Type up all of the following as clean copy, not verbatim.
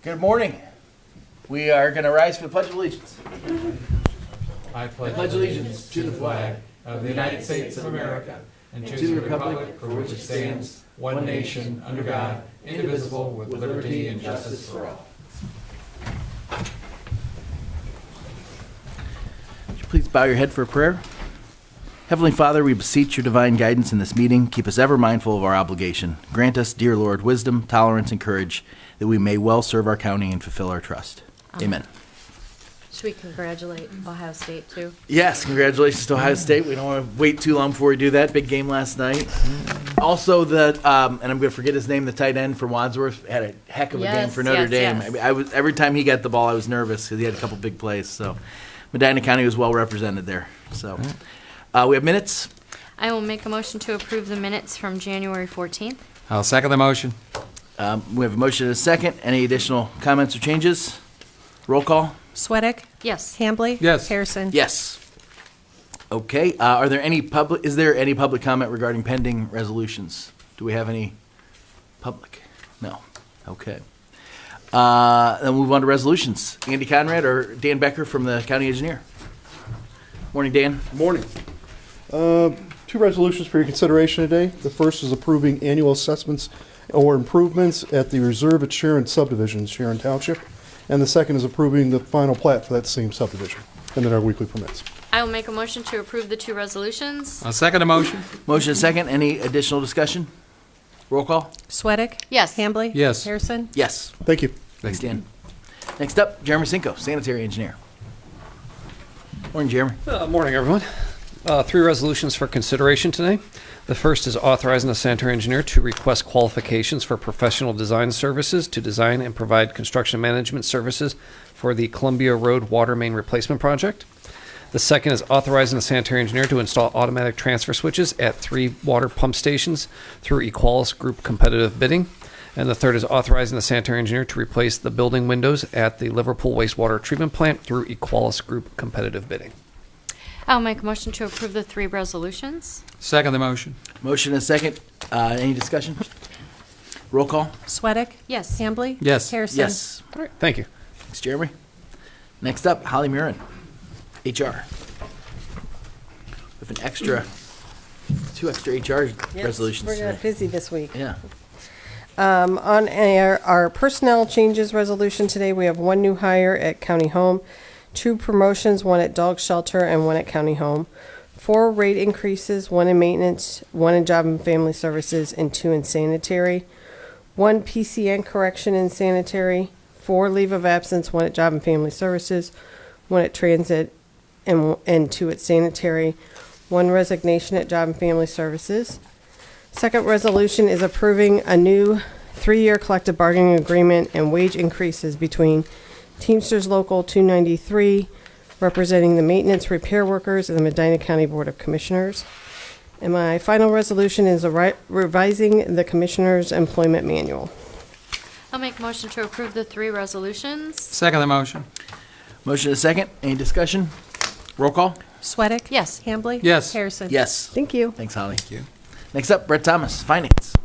Good morning. We are going to rise for the Pledge of Allegiance. I pledge allegiance to the flag of the United States of America and to the republic for which it stands, one nation, under God, indivisible, with liberty and justice for all. Would you please bow your head for a prayer? Heavenly Father, we beseech your divine guidance in this meeting. Keep us ever mindful of our obligation. Grant us, dear Lord, wisdom, tolerance, and courage, that we may well serve our county and fulfill our trust. Amen. Should we congratulate Ohio State, too? Yes, congratulations to Ohio State. We don't want to wait too long before we do that. Big game last night. Also, and I'm going to forget his name, the tight end for Wadsworth, had a heck of a game for Notre Dame. Yes. I was every time he got the ball, I was nervous because he had a couple big plays. So Medina County was well represented there. So we have minutes. I will make a motion to approve the minutes from January 14th. I'll second the motion. We have a motion and a second. Any additional comments or changes? Roll call. Sweattick? Yes. Hambley? Yes. Harrison? Yes. Okay. Is there any public comment regarding pending resolutions? Do we have any public? No. Okay. Then we'll move on to resolutions. Andy Conrad or Dan Becker from the county engineer. Morning, Dan. Morning. Two resolutions for your consideration today. The first is approving annual assessments or improvements at the Reserve at Sharon subdivision in Sharon Township. And the second is approving the final plat for that same subdivision. And then our weekly permits. I will make a motion to approve the two resolutions. I'll second the motion. Motion and second. Any additional discussion? Roll call. Sweattick? Yes. Hambley? Yes. Harrison? Yes. Thank you. Thanks, Dan. Next up, Jeremy Cinco, sanitary engineer. Morning, Jeremy. Morning, everyone. Three resolutions for consideration today. The first is authorizing the sanitary engineer to request qualifications for professional design services to design and provide construction management services for the Columbia Road water main replacement project. The second is authorizing the sanitary engineer to install automatic transfer switches at 3 water pump stations through Equalis Group competitive bidding. And the third is authorizing the sanitary engineer to replace the building windows at the Liverpool wastewater treatment plant through Equalis Group competitive bidding. I'll make a motion to approve the three resolutions. Second the motion. Motion and second. Any discussion? Roll call. Sweattick? Yes. Hambley? Yes. Harrison? Yes. All right, thank you. Thanks, Jeremy. Next up, Holly Murin, HR. With two extra HR resolutions We're today. busy this week. Yeah. On our personnel changes resolution today, we have one new hire at County Home, 2 promotions, one at Dog Shelter and one at County Home, 4 rate increases, 1 in maintenance, 1 in Job and Family Services, and 2 in sanitary, 1 PCN correction in sanitary, 4 leave of absence, 1 at Job and Family Services, 1 at Transit, and 2 at sanitary, 1 resignation at Job and Family Services. Second resolution is approving a new 3-year collective bargaining agreement and wage increases between Teamsters Local 293, representing the maintenance repair workers, and the Medina County Board of Commissioners. And my final resolution is revising the Commissioner's Employment Manual. I'll make a motion to approve the three resolutions. Second the motion. Motion and second. Any discussion? Roll call. Sweattick? Yes. Hambley? Yes. Harrison? Yes. Thank you. Thanks, Holly. Thank you. Next up, Brett Thomas, finance.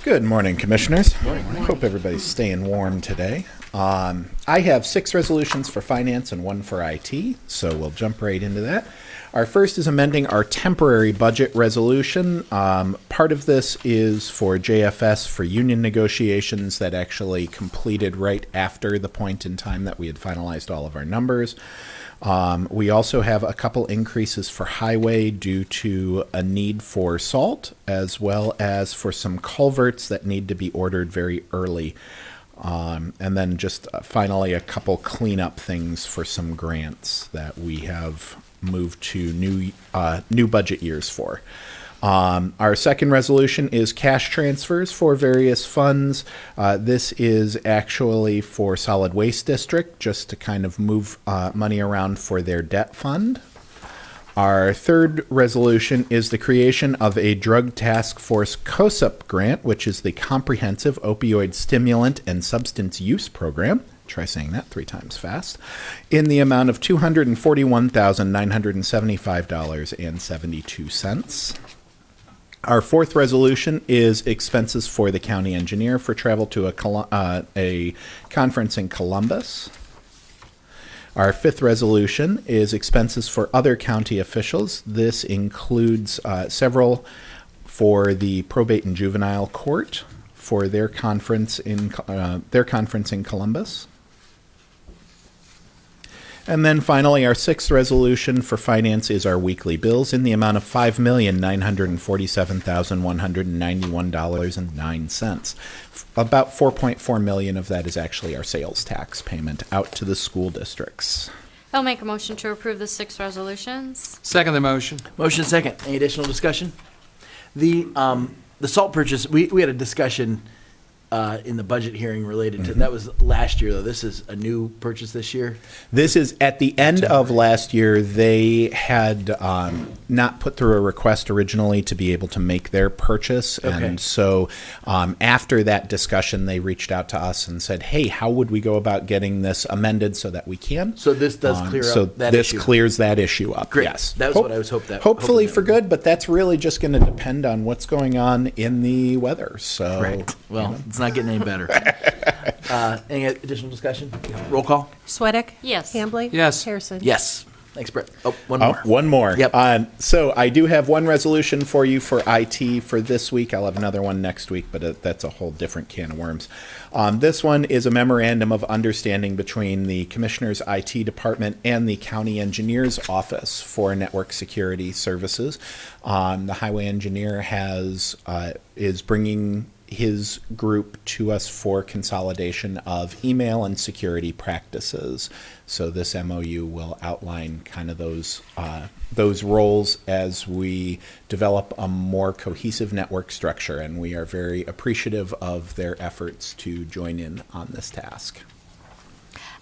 Good morning, Commissioners. I hope everybody's staying warm today. I have 6 resolutions for finance and 1 for IT, so we'll jump right into that. Our first is amending our temporary budget resolution. Part of this is for JFS for union negotiations that actually completed right after the point in time that we had finalized all of our numbers. We also have a couple increases for highway due to a need for salt, as well as for some culverts that need to be ordered very early. And then just finally a couple cleanup things for some grants that we have moved to new budget years for. Our second resolution is cash transfers for various funds. This is actually for Solid Waste District, just to kind of move money around for their debt fund. Our third resolution is the creation of a Drug Task Force COSUP grant, which is the Comprehensive Opioid Stimulant and Substance Use Program. Try saying that 3 times fast. In the amount of $241,975.72. Our fourth resolution is expenses for the county engineer for travel to a conference in Columbus. Our fifth resolution is expenses for other county officials. This includes several for the probate and juvenile court for their conference in Columbus. And then finally, our sixth resolution for finance is our weekly bills in the amount of $5,947,191.09. About $4.4 million of that is actually our sales tax payment out to the school districts. I'll make a motion to approve the 6 resolutions. Second the motion. Motion second. Any additional discussion? The salt purchase, we had a discussion in the budget hearing related to, that was last year though. This is a new purchase this year. This is at the end of last year. They had not put through a request originally to be able to make their purchase. Okay. And so after that discussion, they reached out to us and said, hey, how would we go about getting this amended so that we can? So this does clear so up that this issue. clears that issue up. Great. Yes. That was what I was hoping Hopefully that for would- good, but that's really just going to depend on what's going on in the weather. So Right. Well, it's not getting any better. Any additional discussion? Roll call? Sweattick? Yes. Hambley? Yes. Harrison? Yes. Thanks, Brett. Oh, one Oh, more. one more. Yep. So I do have one resolution for you for IT for this week. I'll have another one next week, but that's a whole different can of worms. This one is a memorandum of understanding between the Commissioner's IT Department and the County Engineer's Office for Network Security Services. The Highway Engineer is bringing his group to us for consolidation of email and security practices. So this MOU will outline kind of those roles as we develop a more cohesive network structure, and we are very appreciative of their efforts to join in on this task.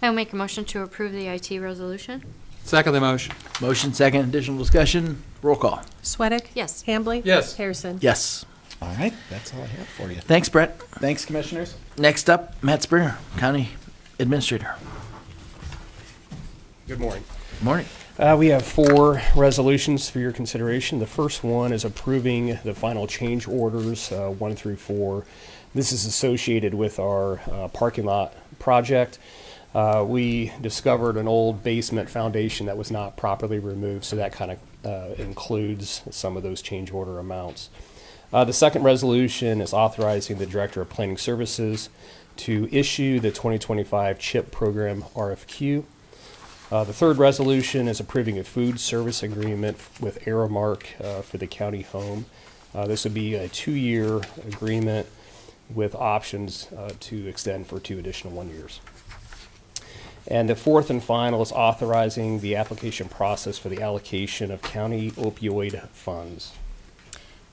I'll make a motion to approve the IT resolution. Second the motion. Motion second. Additional discussion? Roll call? Sweattick? Yes. Hambley? Yes. Harrison? Yes. All right, that's all I have for you. Thanks, Brett. Thanks, Commissioners. Next up, Matt Springer, County Administrator. Good morning. Morning. We have 4 resolutions for your consideration. The first one is approving the final change orders, 1 through 4. This is associated with our parking lot project. We discovered an old basement foundation that was not properly removed, so that kind of includes some of those change order amounts. The second resolution is authorizing the Director of Planning Services to issue the 2025 CHIP program RFQ. The third resolution is approving a food service agreement with Aramark for the county home. This would be a 2-year agreement with options to extend for 2 additional 1 years. And the fourth and final is authorizing the application process for the allocation of county opioid funds.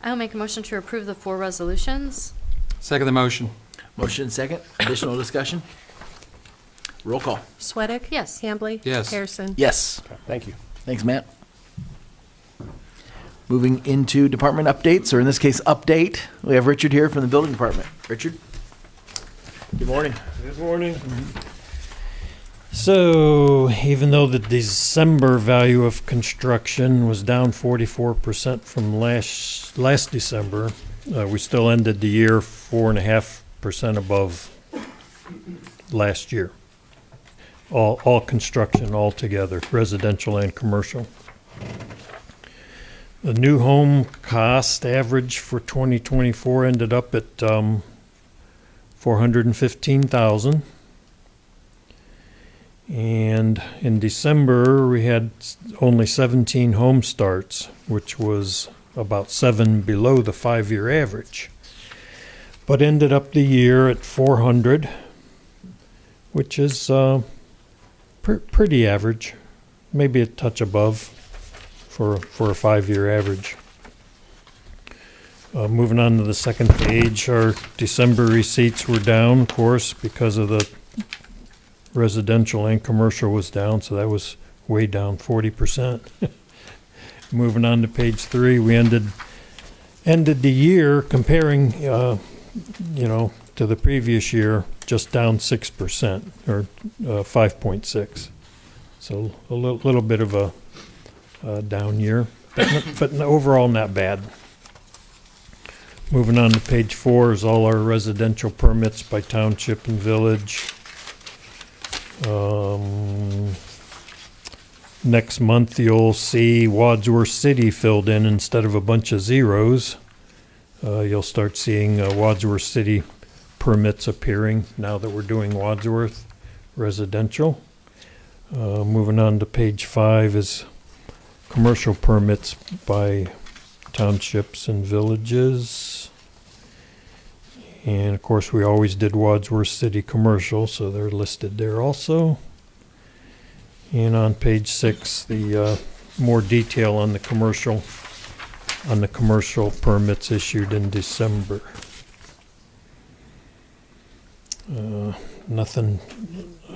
I'll make a motion to approve the 4 resolutions. Second the motion. Motion second. Additional discussion? Roll call? Sweattick? Yes. Hambley? Yes. Harrison? Yes. Okay, thank you. Thanks, Matt. Moving into department updates, or in this case, update. We have Richard here from the Building Department. Richard? Good morning. Good morning. So, even though the December value of construction was down 44% from last December, we still ended the year 4.5% above last year. All construction altogether, residential and commercial. The new home cost average for 2024 ended up at $415,000. And in December, we had only 17 home starts, which was about 7 below the 5-year average. But ended up the year at 400, which is pretty average, maybe a touch above for a 5-year average. Moving on to the second page, our December receipts were down, of course, because of the residential and commercial was down, so that was way down 40%. Moving on to page 3, we ended the year comparing, to the previous year, just down 6% or 5.6. So a little bit of a down year, but overall not bad. Moving on to page 4 is all our residential permits by township and village. Next month, you'll see Wadsworth City filled in instead of a bunch of zeros. You'll start seeing Wadsworth City permits appearing now that we're doing Wadsworth residential. Moving on to page 5 is commercial permits by townships and villages. And of course, we always did Wadsworth City commercial, so they're listed there also. And on page 6, the more detail on the commercial permits issued in December. Nothing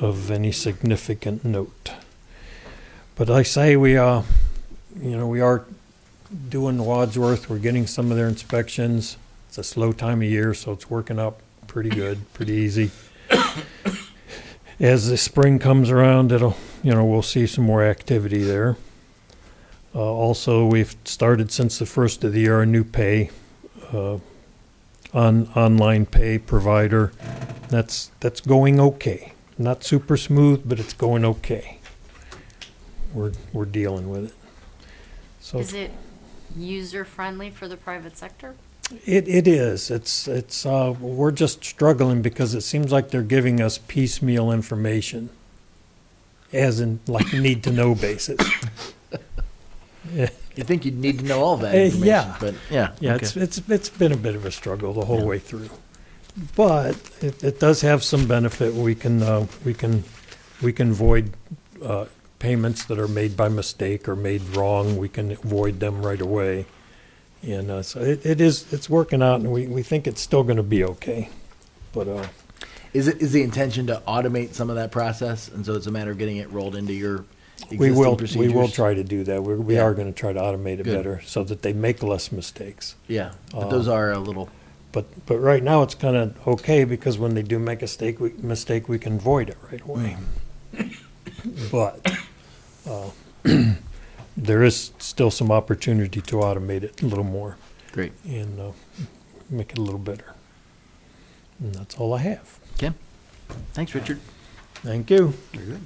of any significant note. But I say we are doing Wadsworth. We're getting some of their inspections. It's a slow time of year, so it's working out pretty good, pretty easy. As the spring comes around, we'll see some more activity there. Also, we've started since the first of the year a new pay, online pay provider. That's going okay. Not super smooth, but it's going okay. We're dealing with it. So Is it user-friendly for the private sector? It is. It's we're just struggling because it seems like they're giving us piecemeal information, as in like need to know basis. Yeah. You think you'd need to know all that information, yeah. but yeah. Yeah, okay. it's been a bit of a struggle the whole way through, but it does have some benefit. We can void payments that are made by mistake or made wrong. We can void them right away. And so it's working out, and we think it's still going to be okay. But Is the intention to automate some of that process, and so it's a matter of getting it rolled into your existing we will procedures? try to do that. We Yeah. are going to try to automate it Good. better so that they make less mistakes. Yeah, but those are a little. But right now it's kind of okay because when they do make a mistake, we can void it right away. But there is still some opportunity to automate it a little more Great. and make it a little better. And that's all I have. Okay. Thanks, Richard. Thank you. Very good.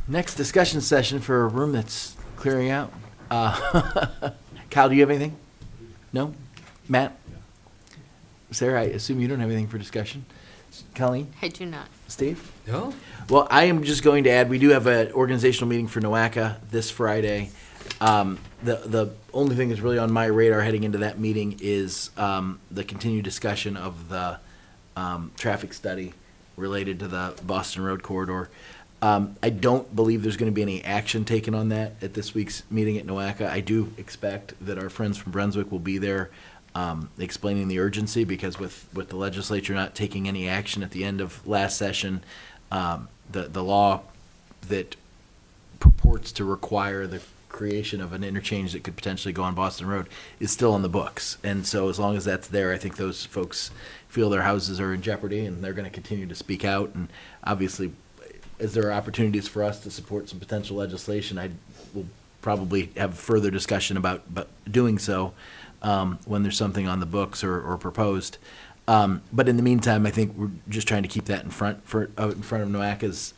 Next discussion session for a room that's clearing out. Kyle, do you have anything? No? Matt? Sarah, I assume you don't have anything for discussion. Colleen? I do not. Steve? No? Well, I am just going to add, we do have an organizational meeting for NOACA this Friday. The only thing that's really on my radar heading into that meeting is the continued discussion of the traffic study related to the Boston Road corridor. I don't believe there's going to be any action taken on that at this week's meeting at NOACA. I do expect that our friends from Brunswick will be there explaining the urgency, because with the legislature not taking any action at the end of last session, the law that purports to require the creation of an interchange that could potentially go on Boston Road is still on the books. And so as long as that's there, I think those folks feel their houses are in jeopardy, and they're going to continue to speak out. And obviously, as there are opportunities for us to support some potential legislation, I will probably have further discussion about doing so when there's something on the books or proposed. But in the meantime, I think we're just trying to keep that in front of NOACA's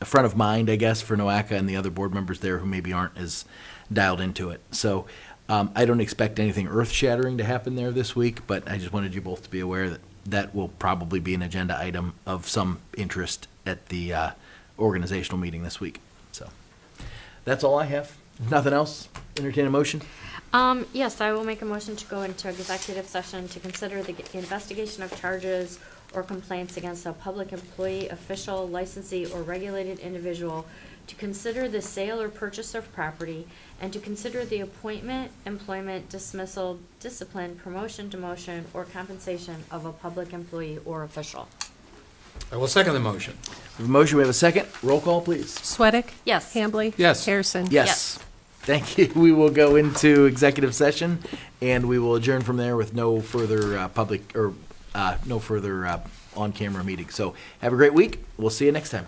front of mind, I guess, for NOACA and the other board members there who maybe aren't as dialed into it. So I don't expect anything earth-shattering to happen there this week, but I just wanted you both to be aware that that will probably be an agenda item of some interest at the organizational meeting this week. So that's all I have. If nothing else, entertain a motion. Yes, I will make a motion to go into executive session to consider the investigation of charges or complaints against a public employee, official, licensee, or regulated individual, to consider the sale or purchase of property, and to consider the appointment, employment, dismissal, discipline, promotion, demotion, or compensation of a public employee or official. I will second the motion. We have a motion, we have a second. Roll call, please. Sweattick? Yes. Hambley? Yes. Harrison? Yes. Thank you. We will go into executive session, and we will adjourn from there with no further public or no further on-camera meeting. So have a great week. We'll see you next time.